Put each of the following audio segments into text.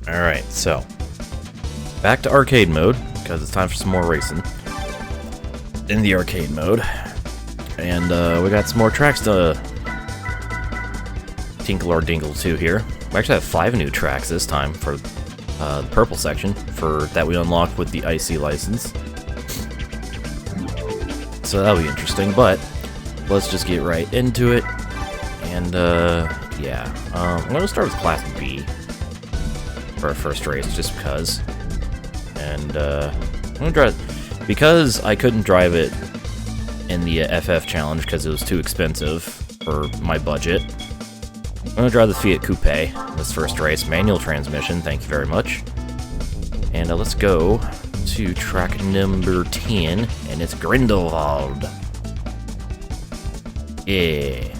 Alright, so back to arcade mode, because it's time for some more racing in the arcade mode. And we got some more tracks to tinkle or dingle to here. We actually have 5 new tracks this time for the purple section that we unlocked with the IC license. So that'll be interesting, but let's just get right into it. And yeah, I'm gonna start with Class B for our first race, just because. And I'm gonna drive, because I couldn't drive it in the FF challenge because it was too expensive for my budget. I'm gonna drive the Fiat Coupe in this first race, manual transmission, thank you very much. And let's go to track number 10, and it's Grindelwald. Yeah.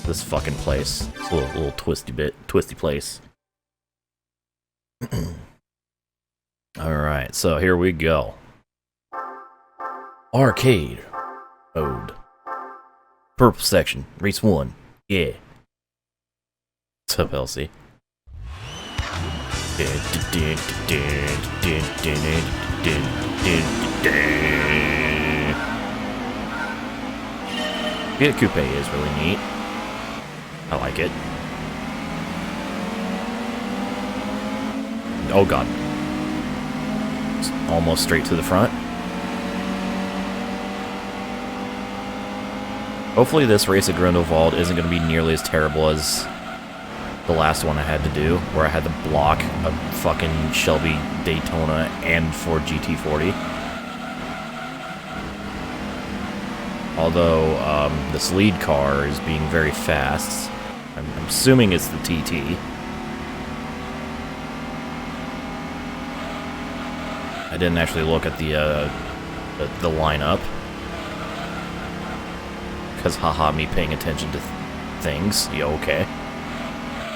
This fucking place. It's a little twisty place. Alright, so here we go. Arcade mode. Purple section, race 1. Yeah. What's up, Elsie? Fiat Coupe is really neat. I like it. Oh god. It's almost straight to the front. Hopefully this race at Grindelwald isn't going to be nearly as terrible as the last one I had to do, where I had to block a fucking Shelby Daytona and Ford GT40. Although, this lead car is being very fast. I'm assuming it's the TT. I didn't actually look at the lineup. Because haha, me paying attention to things. Yeah, okay.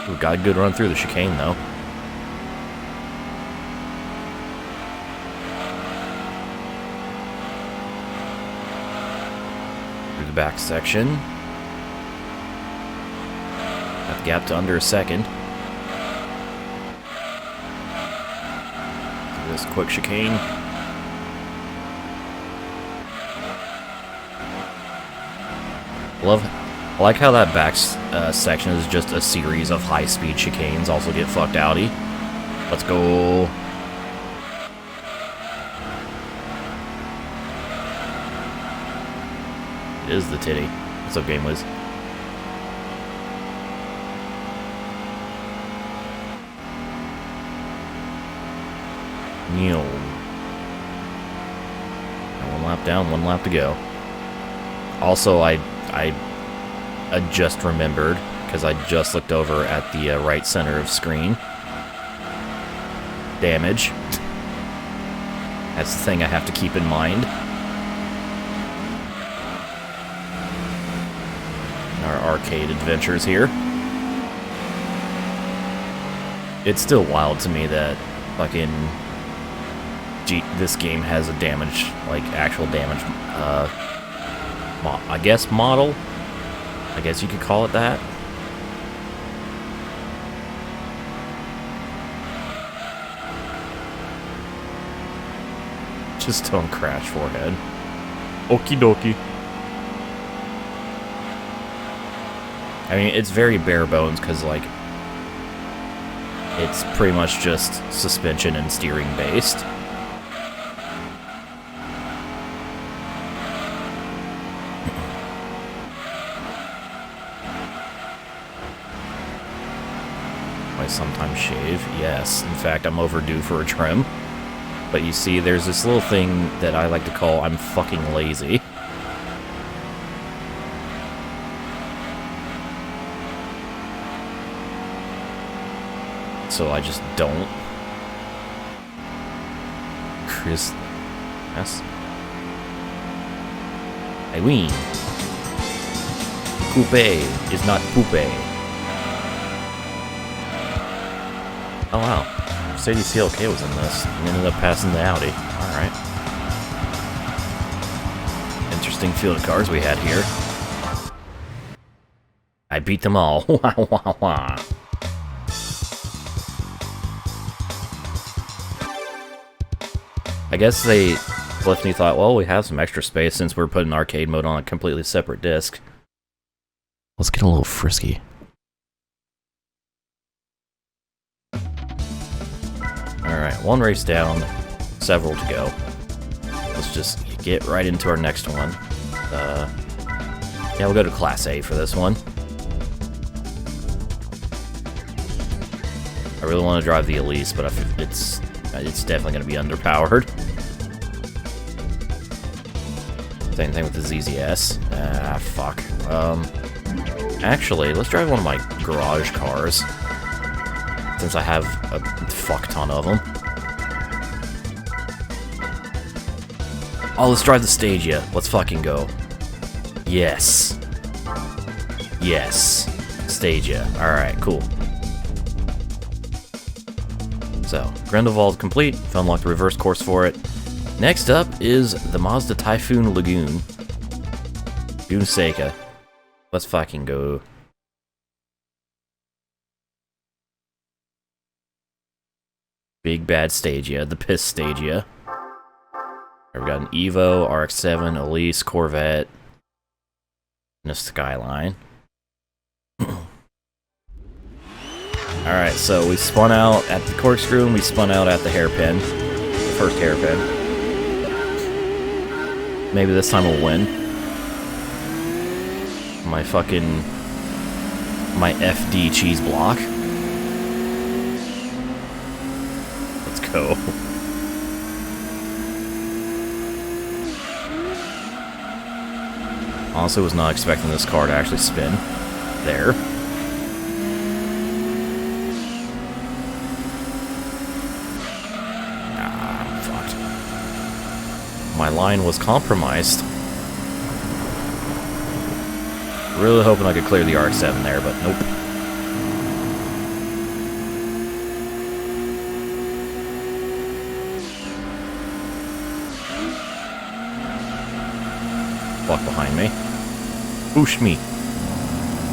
We got a good run through the chicane, though. Through the back section. Got the gap to under a second. Through this quick chicane. I like how that back section is just a series of high-speed chicanes. Also get fucked outy. Let's go. It is the titty. What's up, Game Wiz? Neil. One lap down, 1 lap to go. Also, I just remembered, because I just looked over at the right center of screen. Damage. That's the thing I have to keep in mind. Our arcade adventures here. It's still wild to me that fucking this game has a damage, like actual damage, I guess model? I guess you could call it that. Just don't crash, forehead. Okie dokie. I mean, it's very bare bones, because, like, it's pretty much just suspension and steering based. I sometimes shave, yes. In fact, I'm overdue for a trim. But you see, there's this little thing that I like to call I'm fucking lazy. So I just don't. Chris... Yes? I win. Coupe is not poupe. Oh wow, Mercedes CLK was in this and ended up passing the Audi. Alright. Interesting field of cars we had here. I beat them all. Wah wah wah. I guess they, Polyphony thought, well, we have some extra space since we're putting arcade mode on a completely separate disc. Let's get a little frisky. Alright, one race down, several to go. Let's just get right into our next one. Yeah, we'll go to Class A for this one. I really want to drive the Elise, but it's definitely going to be underpowered. Same thing with the ZZS. Ah, fuck. Actually, let's drive one of my garage cars, since I have a fuck ton of them. Oh, let's drive the Stagia. Let's fucking go. Yes. Yes. Stagia. Alright, cool. So, Grindelwald's complete. Unlocked the reverse course for it. Next up is the Mazda Typhoon Lagoon. Seika. Let's fucking go. Big bad Stagia, the piss Stagia. We've got an Evo, RX-7, Elise, Corvette, and a Skyline. Alright, so we spun out at the corkscrew and we spun out at the hairpin. The first hairpin. Maybe this time we'll win. My FD cheese block. Let's go. Honestly, was not expecting this car to actually spin. There. Ah, I'm fucked. My line was compromised. Really hoping I could clear the RX-7 there, but nope. Walk behind me. Boosh me.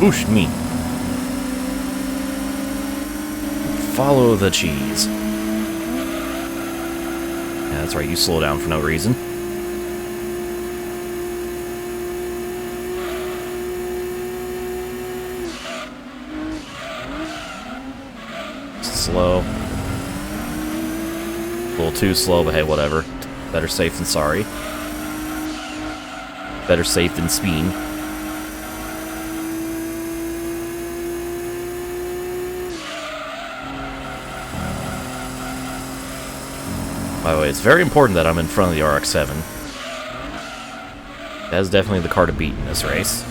Boosh me. Follow the cheese. Yeah, that's right, you slow down for no reason. Slow. A little too slow, but hey, whatever. Better safe than sorry. Better safe than speen. By the way, it's very important that I'm in front of the RX-7. That is definitely the car to beat in this race.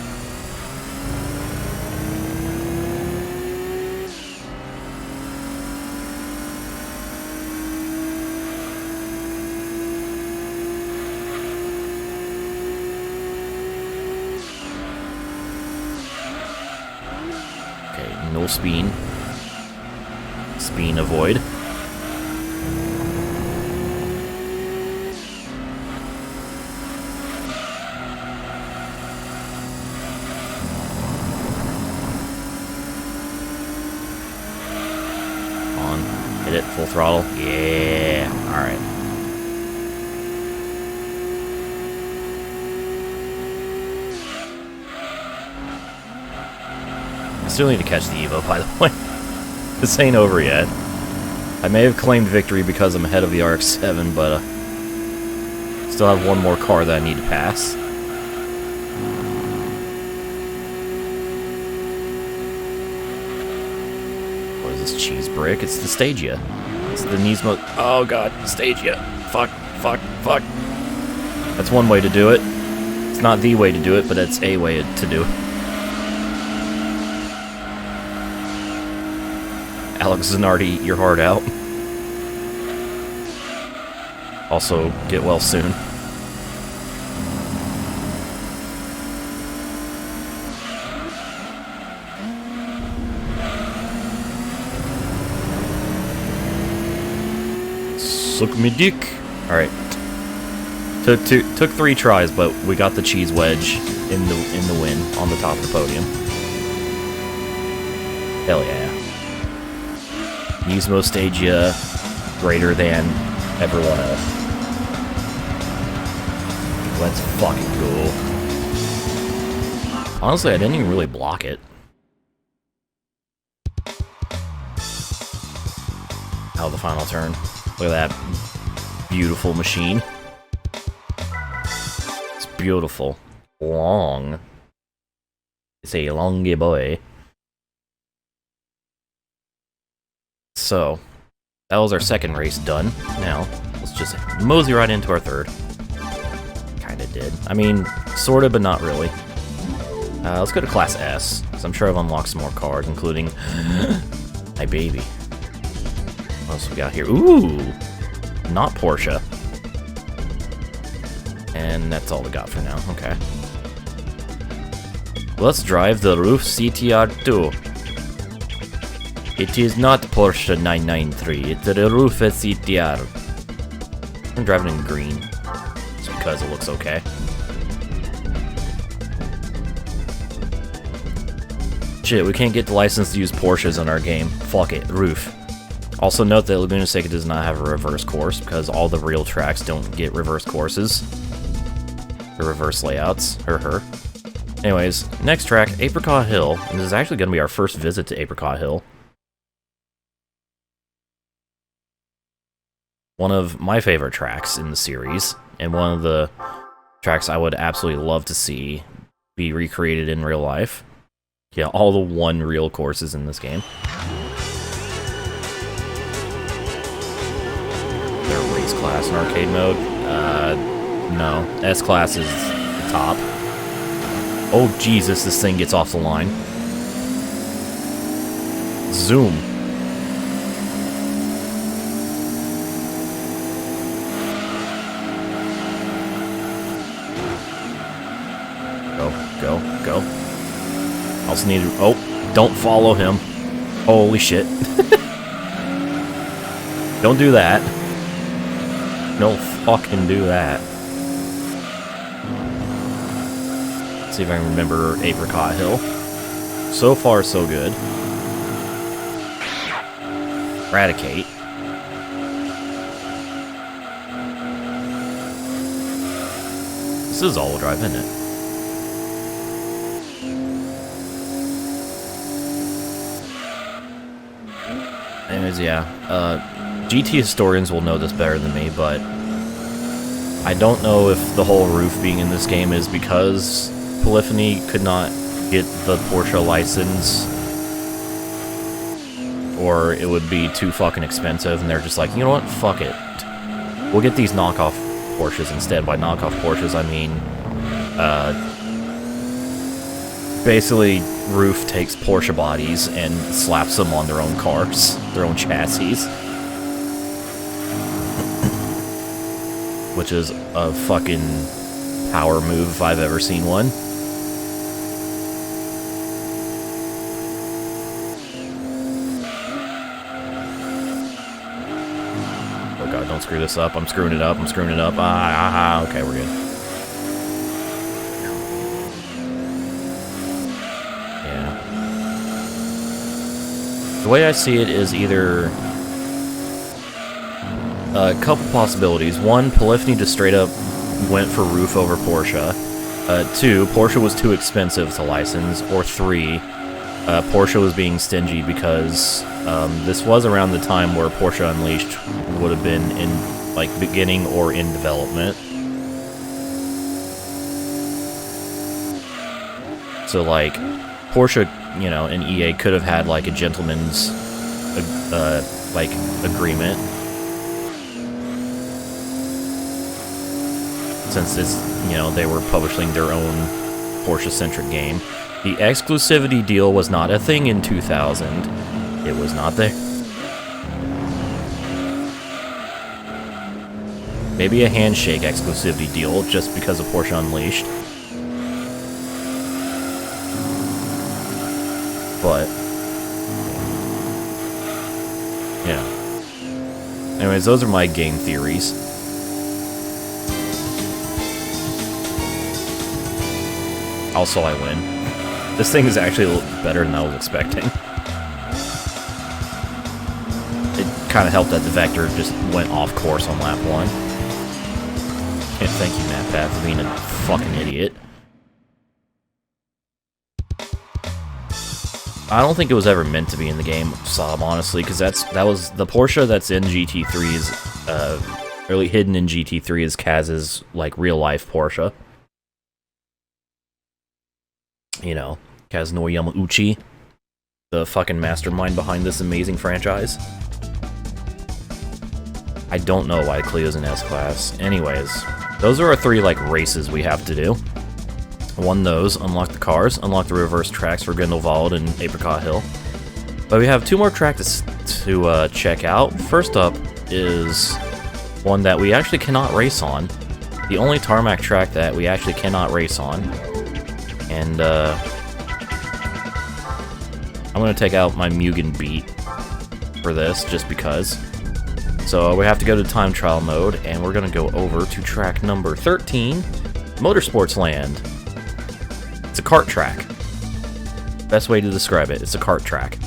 No speen. Speen avoid. On. Hit it. Full throttle. Yeah. Alright. I still need to catch the Evo, by the way. This ain't over yet. I may have claimed victory because I'm ahead of the RX-7, but still have one more car that I need to pass. What is this cheese brick? It's the Stagia. It's the Nismo. Oh god, Stagia. Fuck, fuck, fuck. That's one way to do it. It's not the way to do it, but it's a way to do it. Alex Zanardi, eat your heart out. Also, get well soon. Suck me dick. Alright. Took 3 tries, but we got the cheese wedge in the win on the top of the podium. Hell yeah. Nismo Stagia greater than everyone else. Let's fucking go. Honestly, I didn't even really block it. Oh, the final turn. Look at that beautiful machine. It's beautiful. Long. It's a longy boy. So, that was our second race done. Now, let's just mosey right into our third. Kinda did. I mean, sorta, but not really. Let's go to Class S, because I'm sure I've unlocked some more cars, including my baby. What else we got here? Ooh! Not Porsche. And that's all we got for now. Okay. Let's drive the Roof CTR2. It is not Porsche 993, it's the Roof CTR. I'm driving in green, just because it looks okay. Shit, we can't get the license to use Porsches in our game. Fuck it, Roof. Also note that Laguna Seca does not have a reverse course, because all the real tracks don't get reverse courses. Or reverse layouts. Anyways, next track, Apricot Hill. And this is actually going to be our first visit to Apricot Hill. One of my favorite tracks in the series, and one of the tracks I would absolutely love to see be recreated in real life. Yeah, all the one real courses in this game. Their race class in arcade mode? No. S-Class is the top. Oh, Jesus, this thing gets off the line. Zoom. Go. Also need to... Oh, don't follow him. Holy shit. Don't do that. Don't fucking do that. Let's see if I can remember Apricot Hill. So far, so good. Eradicate. This is all-wheel drive, isn't it? Anyways, yeah, GT historians will know this better than me, but I don't know if the whole Roof being in this game is because Polyphony could not get the Porsche license, or it would be too fucking expensive, and they're just like, you know what, fuck it. We'll get these knockoff Porsches instead. By knockoff Porsches, I mean, basically, Roof takes Porsche bodies and slaps them on their own cars, their own chassis. Which is a fucking power move if I've ever seen one. Oh god, don't screw this up. I'm screwing it up. Okay, we're good. The way I see it is either a couple possibilities. One, Polyphony just straight up went for Roof over Porsche. Two, Porsche was too expensive to license. Or three, Porsche was being stingy because this was around the time where Porsche Unleashed would have been in like beginning or in development. So like Porsche, you know, and EA could have had like a gentleman's like agreement, since it's, you know, they were publishing their own Porsche-centric game. The exclusivity deal was not a thing in 2000. It was not there. Maybe a handshake exclusivity deal just because of Porsche Unleashed. But yeah. Anyways, those are my game theories. Also, I win. This thing is actually a little better than I was expecting. It kind of helped that the Vector just went off course on lap 1. thank you, MatPat, for being a fucking idiot. I don't think it was ever meant to be in the game, Saab, honestly, because that was the Porsche that's in GT3 is really hidden in GT3 is Kaz's like real life Porsche. You know, Kazunoya Yamauchi, the fucking mastermind behind this amazing franchise. I don't know why Clio's in S-Class. Anyways, those are our 3 like races we have to do. Won those, unlock the cars, unlock the reverse tracks for Grindelwald and Apricot Hill. But we have 2 more tracks to check out. First up is one that we actually cannot race on. The only tarmac track that we actually cannot race on. And I'm going to take out my Mugen beat for this, just because. So we have to go to time trial mode, and we're going to go over to track number 13, Motorsports Land. It's a kart track. Best way to describe it, it's a kart track.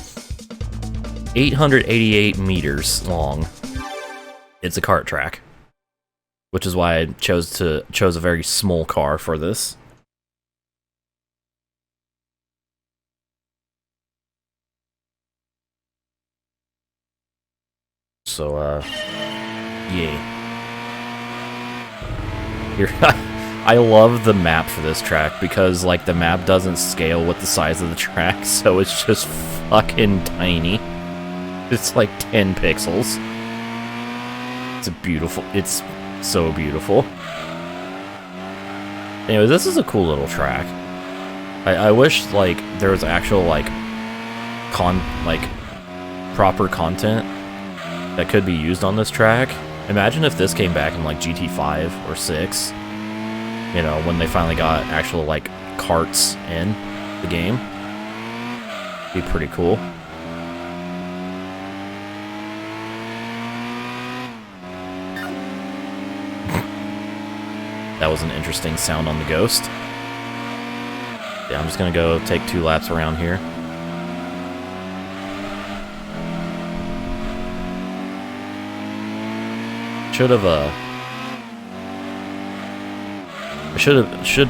888 meters long. It's a kart track. Which is why I chose a very small car for this. So, yeah. Here, I love the map for this track because, like, the map doesn't scale with the size of the track, so it's just fucking tiny. It's like 10 pixels. It's so beautiful. Anyways, this is a cool little track. I wish, like, there was actual, like, proper content that could be used on this track. Imagine if this came back in, like, GT5 or 6. You know, when they finally got actual, like, karts in the game. Be pretty cool. That was an interesting sound on the Ghost. Yeah, I'm just gonna go take 2 laps around here. Should have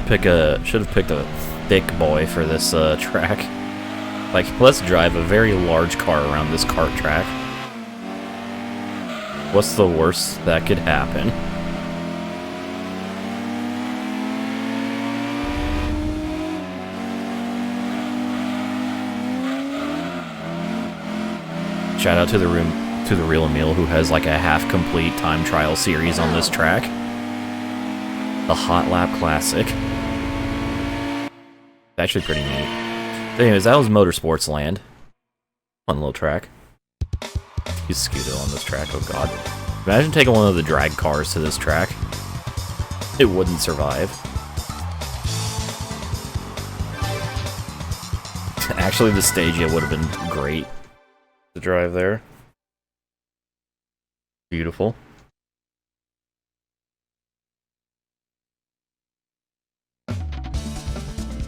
picked a thick boy for this track. Like, let's drive a very large car around this kart track. What's the worst that could happen? Shout out to the real Emil, who has like a half-complete time trial series on this track. The Hot Lap Classic. Actually pretty neat. So anyways, that was Motorsports Land. Fun little track. Use Scudo on this track, oh god. Imagine taking one of the drag cars to this track. It wouldn't survive. Actually, the Stagia would have been great to drive there. Beautiful.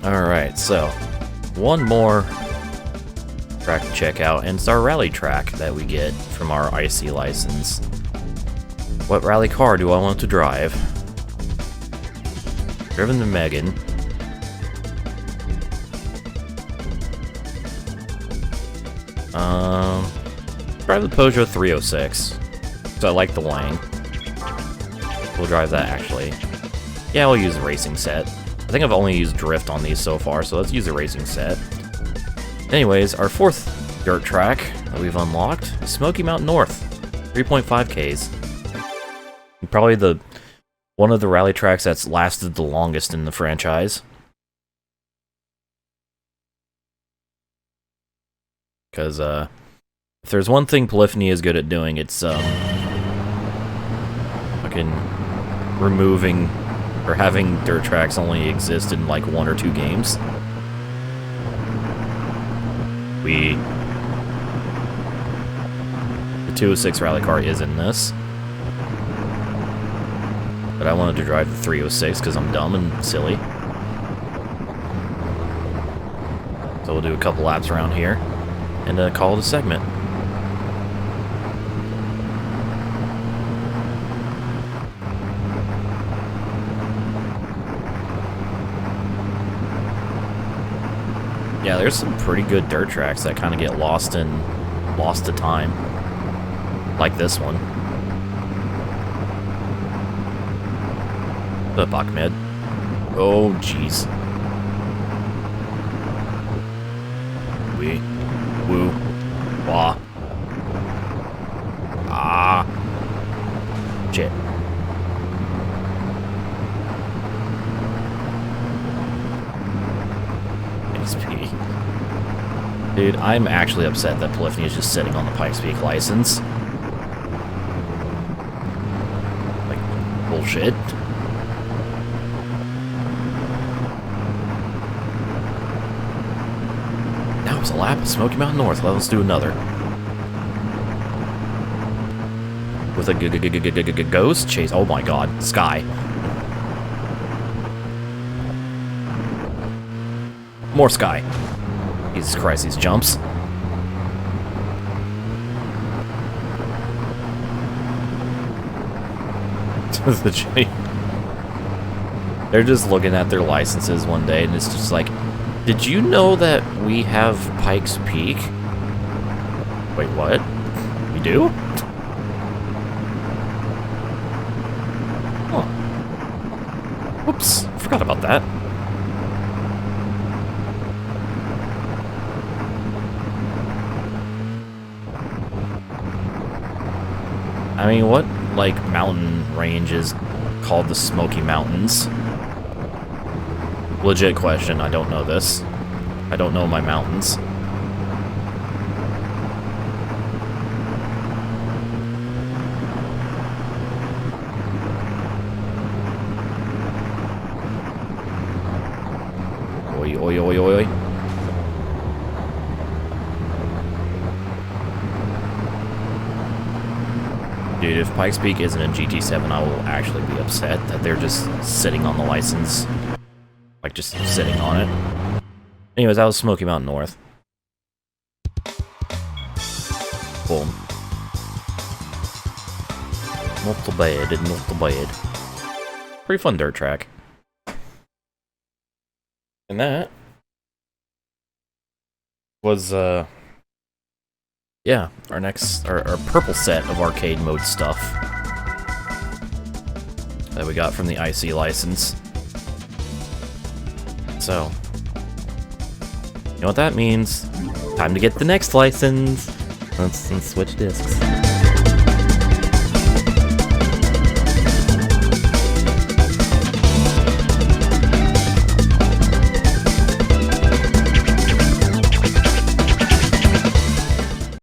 Alright, so one more track to check out, and it's our rally track that we get from our IC license. What rally car do I want to drive? Driven to Megan. Drive the Peugeot 306. So I like the Wang. We'll drive that, actually. Yeah, we'll use the racing set. I think I've only used drift on these so far, so let's use the racing set. Anyways, our 4th dirt track that we've unlocked is Smoky Mountain North. 3.5Ks. Probably one of the rally tracks that's lasted the longest in the franchise. Because, if there's one thing Polyphony is good at doing, it's, fucking removing or having dirt tracks only exist in, like, 1 or 2 games. The 206 rally car is in this. But I wanted to drive the 306 because I'm dumb and silly. So we'll do a couple laps around here and call it a segment. Yeah, there's some pretty good dirt tracks that kind of get lost to time. Like this one. The Ahmed. Oh, jeez. Wee. Woo. Wah. Ah. Shit. XP. Dude, I'm actually upset that Polyphony is just sitting on the Pikes Peak license. Like, bullshit. That was a lap of Smoky Mountain North. Let's do another. With a ghost chase. Oh my god. Sky. More sky. Jesus Christ, these jumps. They're just looking at their licenses one day, and it's just like, did you know that we have Pikes Peak? Wait, what? We do? Huh. Whoops, forgot about that. I mean, what, like, mountain range is called the Smoky Mountains? Legit question, I don't know this. I don't know my mountains. Oi, oi, oi, oi, oi. Dude, if Pikes Peak isn't in GT7, I will actually be upset that they're just sitting on the license. Like, just sitting on it. Anyways, that was Smoky Mountain North. Boom. Not too bad, not too bad. Pretty fun dirt track. And that was, yeah, our purple set of arcade mode stuff that we got from the IC license. So, you know what that means? Time to get the next license. Let's switch discs.